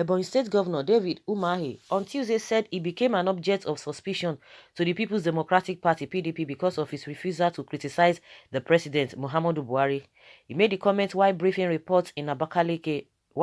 Ebonyi State Governor David Umahi on Tuesday said he became an object of suspicion to the People's Democratic Party (PDP) because of his refusal to criticize the president, Muhammadu Buhari. He made the comment while briefing reporters in Abakaliki, the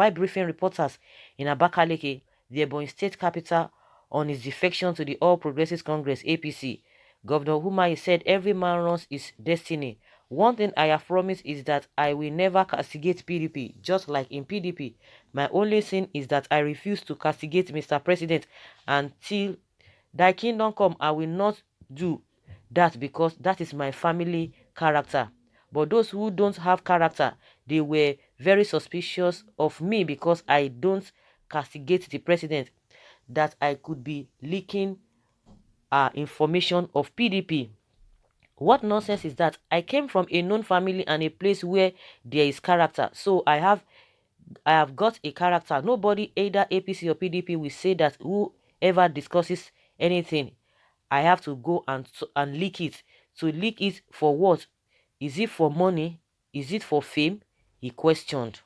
Ebonyi State capital, on his defection to the All Progressives Congress (APC). Governor Umahi said every man runs his destiny. One thing I have promised is that I will never castigate PDP, just like in PDP. My only sin is that I refuse to castigate Mr. President. Until thy kingdom come, I will not do that because that is my family character. But those who don't have character, they were very suspicious of me because I don't castigate the president, that I could be leaking information of PDP. What nonsense is that? I came from a known family and a place where there is character. So I have got a character. Nobody, either APC or PDP, will say that whoever discusses anything, I have to go and leak it. To leak it for what? Is it for money? Is it for fame? He questioned.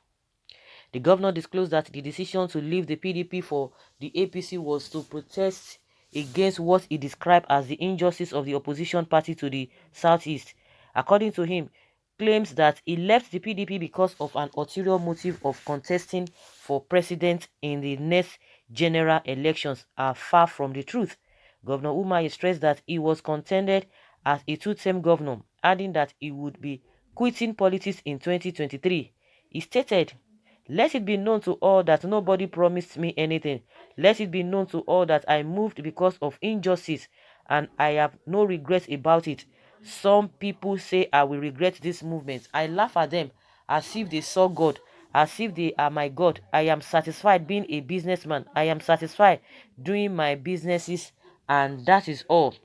The governor disclosed that the decision to leave the PDP for the APC was to protest against what he described as the injustice of the opposition party to the southeast. According to him, claims that he left the PDP because of an ulterior motive of contesting for president in the next general elections are far from the truth. Governor Umahi stressed that he was contended as a two-term governor, adding that he would be quitting politics in 2023. He stated, "Let it be known to all that nobody promised me anything. Let it be known to all that I moved because of injustice, and I have no regrets about it. Some people say I will regret this movement. I laugh at them as if they saw God, as if they are my God. I am satisfied being a businessman. I am satisfied doing my businesses, and that is all."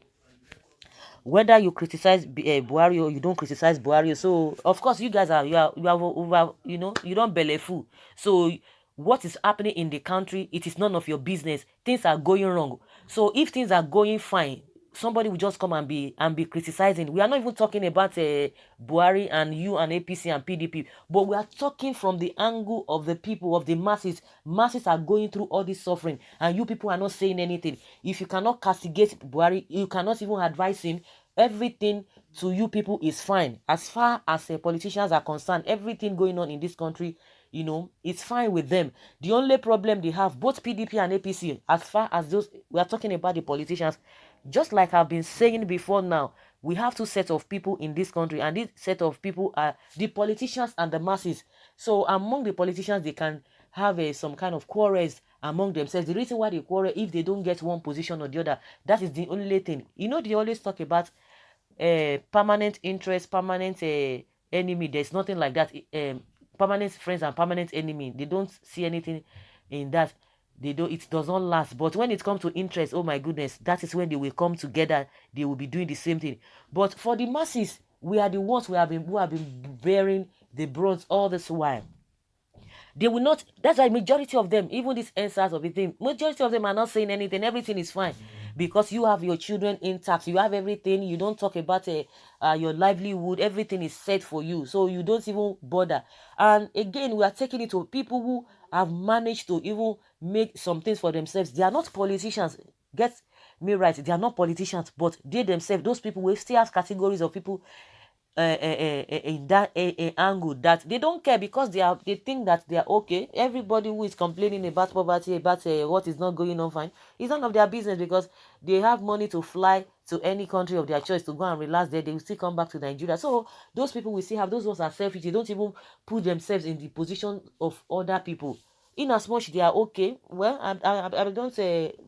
Whether you criticize Buhari or you don't criticize Buhari, so of course you guys you are over, you don't belleful. So what is happening in the country, it is none of your business. Things are going wrong. So if things are going fine, somebody will just come and be criticizing. We are not even talking about Buhari and you and APC and PDP, but we are talking from the angle of the people, of the masses. Masses are going through all this suffering, and you people are not saying anything. If you cannot castigate Buhari, you cannot even advise him. Everything to you people is fine. As far as politicians are concerned, everything going on in this country, it's fine with them. The only problem they have, both PDP and APC, as far as those, we are talking about the politicians, just like I've been saying before now, we have two sets of people in this country, and this set of people are the politicians and the masses. So among the politicians, they can have some kind of quarrels among themselves. The reason why they quarrel, if they don't get one position or the other, that is the only thing. They always talk about permanent interest, permanent enemy. There's nothing like that. Permanent friends and permanent enemy, they don't see anything in that. It does not last. But when it comes to interest, oh my goodness, that is when they will come together. They will be doing the same thing. But for the masses, we are the ones who have been bearing the brunt all this while. They will not. That's why majority of them, even these answers of the thing, majority of them are not saying anything. Everything is fine because you have your children intact. You have everything. You don't talk about your livelihood. Everything is set for you, so you don't even bother. And again, we are taking it to people who have managed to even make some things for themselves. They are not politicians. Get me right. They are not politicians, but they themselves, those people, will still have categories of people in that angle that they don't care because they think that they are okay. Everybody who is complaining about poverty, about what is not going on fine, it's none of their business because they have money to fly to any country of their choice to go and relax there. They will still come back to Nigeria. So those people will still have, those ones are selfish. They don't even put themselves in the position of other people. In as much they are okay, well, I don't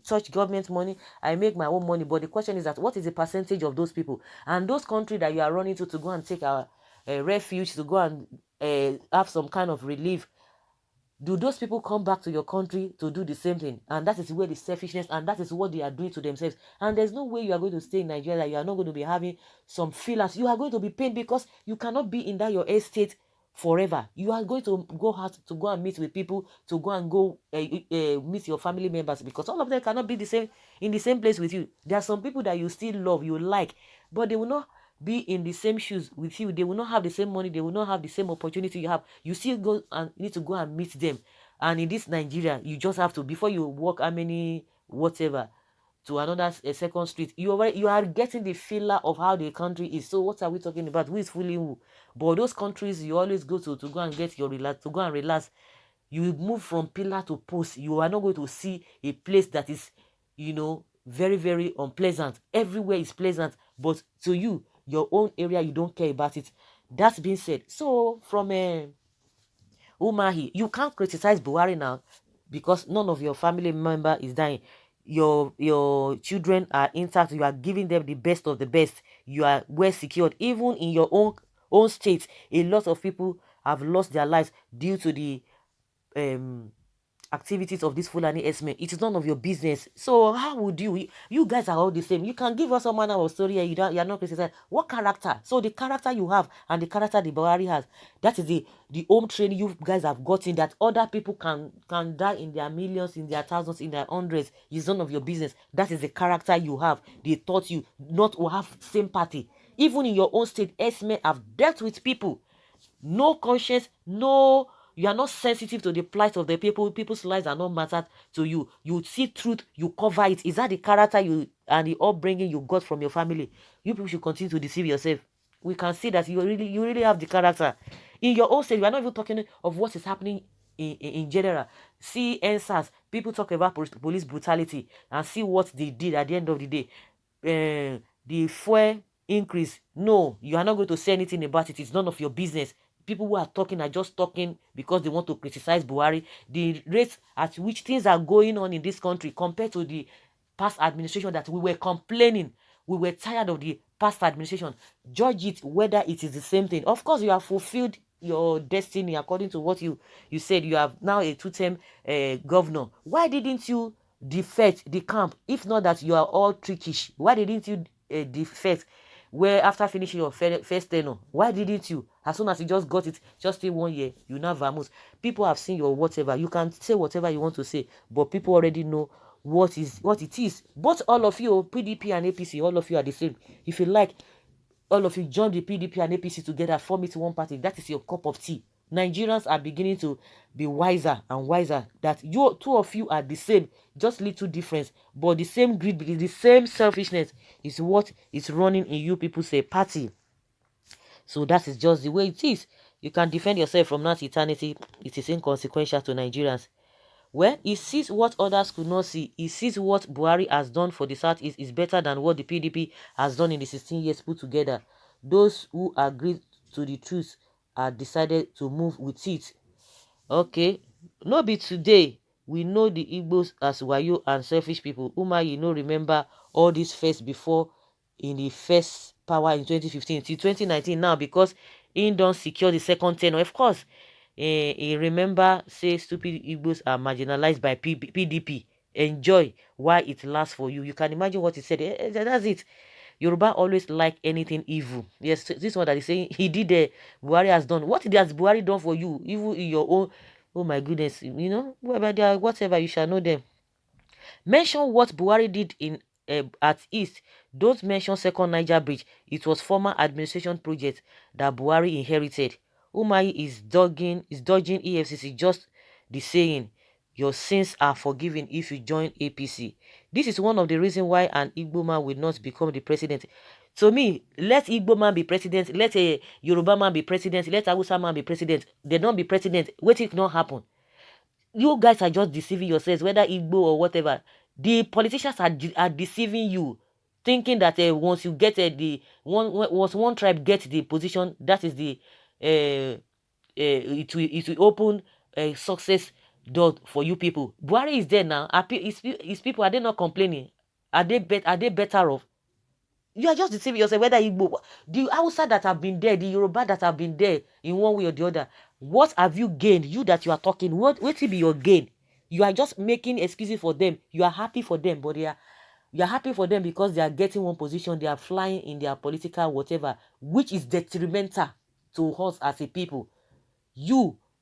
touch government money. I make my own money. But the question is that what is the percentage of those people and those countries that you are running to go and take a refuge, to go and have some kind of relief? Do those people come back to your country to do the same thing? And that is where the selfishness, and that is what they are doing to themselves. And there's no way you are going to stay in Nigeria. You are not going to be having some feelers. You are going to be paid because you cannot be in that your estate forever. You are going to go out to go and meet with people, to go and meet your family members, because all of them cannot be in the same place with you. There are some people that you still love, you like, but they will not be in the same shoes with you. They will not have the same money. They will not have the same opportunity you have. You still need to go and meet them. And in this Nigeria, you just have to, before you walk how many whatever to another second street, you are getting the feeler of how the country is. So what are we talking about? Who is fooling who? But those countries you always go to go and get your relax, to go and relax, you move from pillar to post. You are not going to see a place that is, very, very unpleasant. Everywhere is pleasant, but to you, your own area, you don't care about it. That's being said. So from Umahi, you can't criticize Buhari now because none of your family member is dying. Your children are intact. You are giving them the best of the best. You are well secured. Even in your own state, a lot of people have lost their lives due to the um activities of this Fulani S-men. It is none of your business. So how would you guys are all the same. You can give us some manner of story and you're not criticized. What character? So the character you have and the character the Buhari has, that is the home training you guys have gotten, that other people can die in their millions, in their thousands, in their hundreds. It's none of your business. That is the character you have. They taught you not to have sympathy. Even in your own state, S-men have dealt with people. No conscience, no, you are not sensitive to the plight of the people. People's lives are not mattered to you. You see truth, you cover it. Is that the character you and the upbringing you got from your family? You people should continue to deceive yourself. We can see that you really have the character. In your own state, we are not even talking of what is happening in general. See answers. People talk about police brutality and see what they did at the end of the day. The fuel increase. No, you are not going to say anything about it. It's none of your business. People who are talking are just talking because they want to criticize Buhari. The rate at which things are going on in this country compared to the past administration, that we were complaining, we were tired of the past administration. Judge it whether it is the same thing. Of course, you have fulfilled your destiny according to what you said. You have now a two-term governor. Why didn't you defect the camp? If not that you are all trickish, why didn't you defect? Where after finishing your first tenure, why didn't you? As soon as you just got it, just stay 1 year, you now vamos. People have seen your whatever. You can say whatever you want to say, but people already know what it is. Both all of you, PDP and APC, all of you are the same. If you like, all of you join the PDP and APC together, form it one party. That is your cup of tea. Nigerians are beginning to be wiser and wiser that you two of you are the same, just little difference, but the same greed, the same selfishness is what is running in you people's party. So that is just the way it is. You can defend yourself from that eternity. It is inconsequential to Nigerians. Well, he sees what others could not see. He sees what Buhari has done for the Southeast is better than what the PDP has done in the 16 years put together. Those who agreed to the truth are decided to move with it. Okay, no be today. We know the Igbos as wayo and selfish people. Uma, you know, remember all this first before in the first power in 2015 till 2019 now, because he don't secure the second tenure. Of course, he remember say stupid Igbos are marginalized by PDP. Enjoy while it lasts for you. You can imagine what he said. That's it. Yoruba always like anything evil. Yes, this one that is saying he did Buhari has done. What has Buhari done for you? Even in your own, oh my goodness, whatever, you shall know them. Mention what Buhari did in at East. Don't mention second Niger Bridge. It was former administration project that Buhari inherited. Umahi is dodging EFCC, just the saying. Your sins are forgiven if you join APC. This is one of the reasons why an Igbo man will not become the president. To me, let Igbo man be president, let a Yoruba man be president, let a Hausa man be president. They don't be president. Wait, it not happen. You guys are just deceiving yourselves, whether Igbo or whatever. The politicians are deceiving you, thinking that once you get once one tribe gets the position, that is the it will open a success door for you people. Buhari is there now. His people, are they not complaining? Are they better off? You are just deceiving yourself, whether Igbo, the Hausa that have been there, the Yoruba that have been there in one way or the other. What have you gained? You that you are talking, what will be your gain? You are just making excuses for them. You are happy for them, but you are happy for them because they are getting one position, they are flying in their political whatever, which is detrimental to us as a people.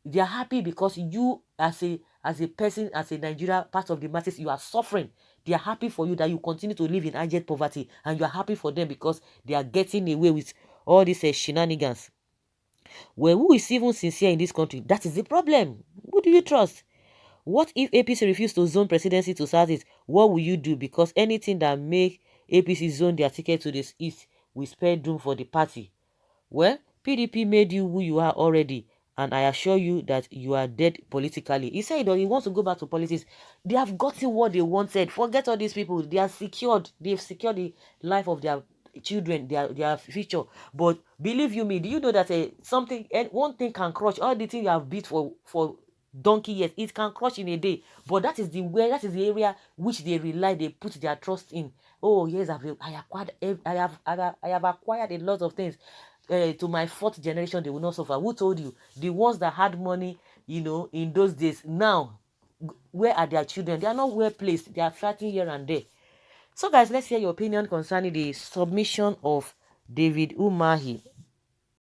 They are happy because you as a person, as a Nigeria, part of the masses, you are suffering. They are happy for you that you continue to live in abject poverty, and you are happy for them because they are getting away with all these shenanigans. Well, who is even sincere in this country? That is the problem. Who do you trust? What if APC refuse to zone presidency to Southeast? What will you do? Because anything that make APC zone their ticket to the East will spare doom for the party. Well, PDP made you who you are already, and I assure you that you are dead politically. He said he wants to go back to politics. They have gotten what they wanted. Forget all these people. They are secured. They've secured the life of their children, their future. But believe you me, do you know that one thing can crush all the things you have built for donkey years? It can crush in a day. But that is the area which they rely, they put their trust in. Oh yes, I have acquired a lot of things. To my fourth generation, they will not suffer. Who told you? The ones that had money, in those days. Now, where are their children? They are not well placed. They are fighting here and there. So, guys, let's hear your opinion concerning the submission of David Umahi.